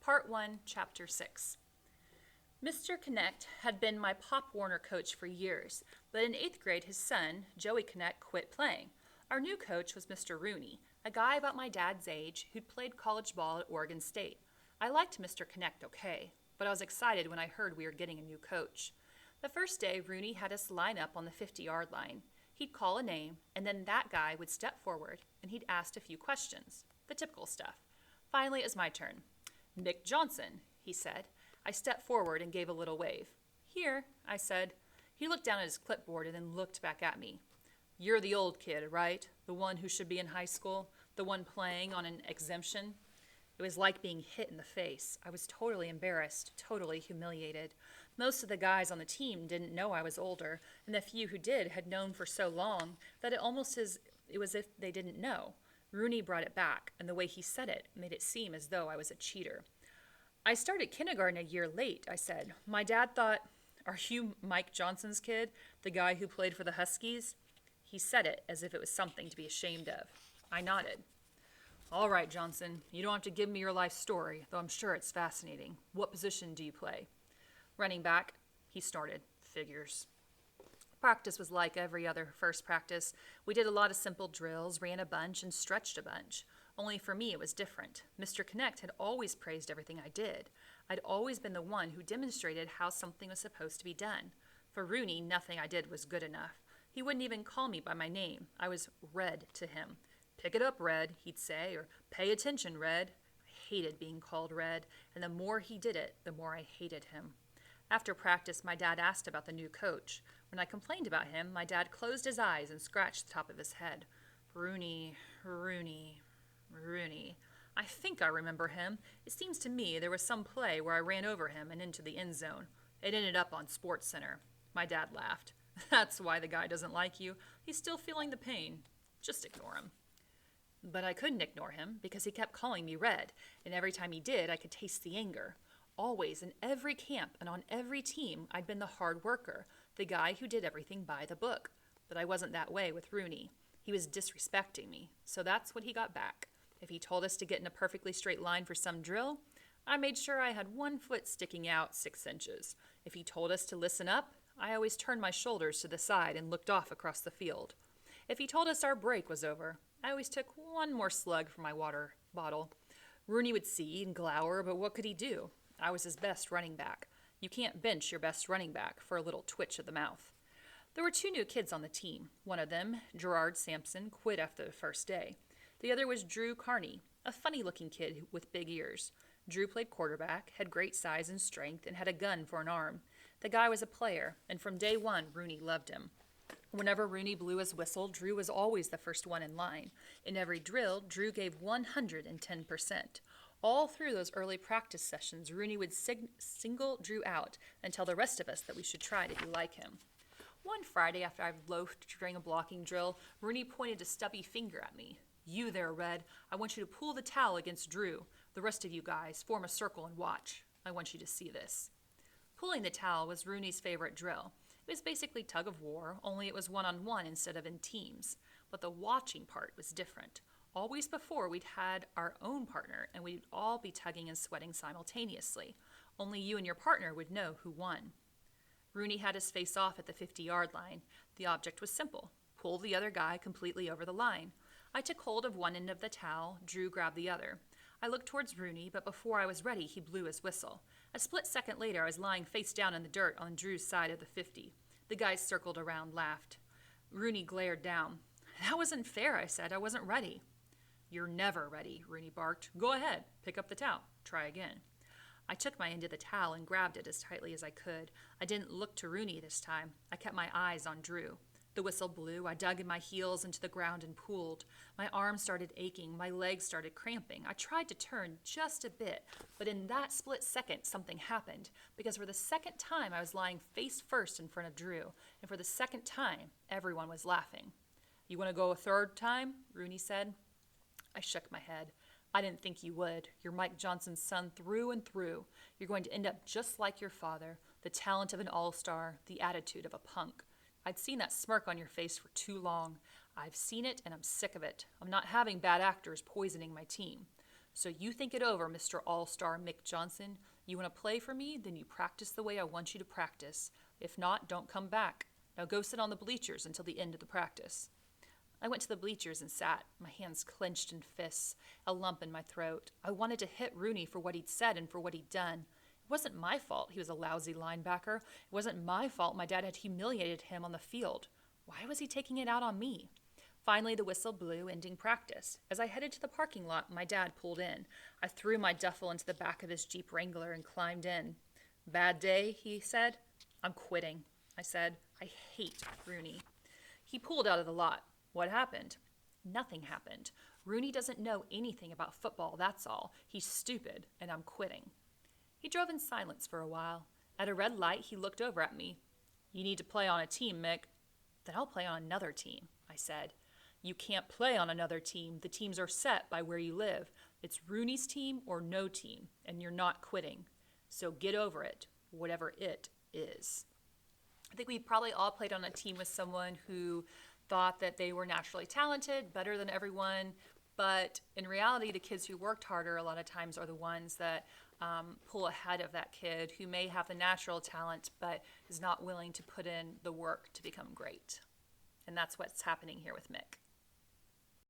Part 1, Chapter 6. Mr. Connect had been my Pop Warner coach for years, but in 8th grade his son, Joey Connect, quit playing. Our new coach was Mr. Rooney, a guy about my dad's age who'd played college ball at Oregon State. I liked Mr. Connect okay, but I was excited when I heard we were getting a new coach. The first day, Rooney had us line up on the 50-yard line. He'd call a name, and then that guy would step forward, and he'd ask a few questions. The typical stuff. Finally, it was my turn. "Nick Johnson," he said. I stepped forward and gave a little wave. "Here," I said. He looked down at his clipboard and then looked back at me. "You're the old kid, right? The one who should be in high school? The one playing on an exemption?" It was like being hit in the face. I was totally embarrassed, totally humiliated. Most of the guys on the team didn't know I was older, and the few who did had known for so long that it was if they didn't know. Rooney brought it back, and the way he said it made it seem as though I was a cheater. "I started kindergarten a year late," I said. "My dad thought, are you Mike Johnson's kid, the guy who played for the Huskies?" He said it as if it was something to be ashamed of. I nodded. "All right, Johnson, you don't have to give me your life story, though I'm sure it's fascinating. What position do you play?" "Running back," he snorted. "Figures." Practice was like every other first practice. We did a lot of simple drills, ran a bunch, and stretched a bunch. Only for me it was different. Mr. Connect had always praised everything I did. I'd always been the one who demonstrated how something was supposed to be done. For Rooney, nothing I did was good enough. He wouldn't even call me by my name. I was Red to him. "Pick it up, Red," he'd say, or "Pay attention, Red." I hated being called Red, and the more he did it, the more I hated him. After practice, my dad asked about the new coach. When I complained about him, my dad closed his eyes and scratched the top of his head. Rooney. I think I remember him. It seems to me there was some play where I ran over him and into the end zone. It ended up on Sports Center. My dad laughed. "That's why the guy doesn't like you. He's still feeling the pain. Just ignore him." But I couldn't ignore him because he kept calling me Red, and every time he did, I could taste the anger. Always, in every camp and on every team, I'd been the hard worker, the guy who did everything by the book. But I wasn't that way with Rooney. He was disrespecting me, so that's what he got back. If he told us to get in a perfectly straight line for some drill, I made sure I had one foot sticking out 6 inches. If he told us to listen up, I always turned my shoulders to the side and looked off across the field. If he told us our break was over, I always took one more slug from my water bottle. Rooney would see and glower, but what could he do? I was his best running back. You can't bench your best running back for a little twitch of the mouth. There were 2 new kids on the team. One of them, Gerard Sampson, quit after the first day. The other was Drew Carney, a funny-looking kid with big ears. Drew played quarterback, had great size and strength, and had a gun for an arm. The guy was a player, and from day one, Rooney loved him. Whenever Rooney blew his whistle, Drew was always the first one in line. In every drill, Drew gave 110%. All through those early practice sessions, Rooney would single Drew out and tell the rest of us that we should try to be like him. One Friday, after I loafed during a blocking drill, Rooney pointed a stubby finger at me. "You there, Red. I want you to pull the towel against Drew. The rest of you guys, form a circle and watch. I want you to see this." Pulling the towel was Rooney's favorite drill. It was basically tug of war, only it was one-on-one instead of in teams. But the watching part was different. Always before, we'd had our own partner, and we'd all be tugging and sweating simultaneously. Only you and your partner would know who won. Rooney had us face off at the 50-yard line. The object was simple. Pull the other guy completely over the line. I took hold of one end of the towel. Drew grabbed the other. I looked towards Rooney, but before I was ready, he blew his whistle. A split second later, I was lying face down in the dirt on Drew's side of the 50. The guys circled around, laughed. Rooney glared down. "That wasn't fair," I said. "I wasn't ready." "You're never ready," Rooney barked. "Go ahead. Pick up the towel. Try again." I took my end of the towel and grabbed it as tightly as I could. I didn't look to Rooney this time. I kept my eyes on Drew. The whistle blew. I dug in my heels into the ground and pulled. My arms started aching. My legs started cramping. I tried to turn just a bit, but in that split second, something happened. Because for the second time, I was lying face first in front of Drew. And for the second time, everyone was laughing. "You want to go a third time?" Rooney said. I shook my head. "I didn't think you would. You're Mike Johnson's son through and through. You're going to end up just like your father, the talent of an all-star, the attitude of a punk. I'd seen that smirk on your face for too long. I've seen it, and I'm sick of it. I'm not having bad actors poisoning my team." So you think it over, Mr. All-Star Mick Johnson. You want to play for me? Then you practice the way I want you to practice. If not, don't come back. Now go sit on the bleachers until the end of the practice. I went to the bleachers and sat, my hands clenched in fists, a lump in my throat. I wanted to hit Rooney for what he'd said and for what he'd done. It wasn't my fault he was a lousy linebacker. It wasn't my fault my dad had humiliated him on the field. Why was he taking it out on me? Finally, the whistle blew, ending practice. As I headed to the parking lot, my dad pulled in. I threw my duffel into the back of his Jeep Wrangler and climbed in. Bad day, he said. I'm quitting, I said. I hate Rooney. He pulled out of the lot. What happened? Nothing happened. Rooney doesn't know anything about football, that's all. He's stupid, and I'm quitting. He drove in silence for a while. At a red light, he looked over at me. You need to play on a team, Mick. Then I'll play on another team, I said. You can't play on another team. The teams are set by where you live. It's Rooney's team or no team, and you're not quitting. So get over it, whatever it is. I think we probably all played on a team with someone who thought that they were naturally talented, better than everyone, but in reality, the kids who worked harder a lot of times are the ones that pull ahead of that kid who may have the natural talent but is not willing to put in the work to become great. And that's what's happening here with Mick.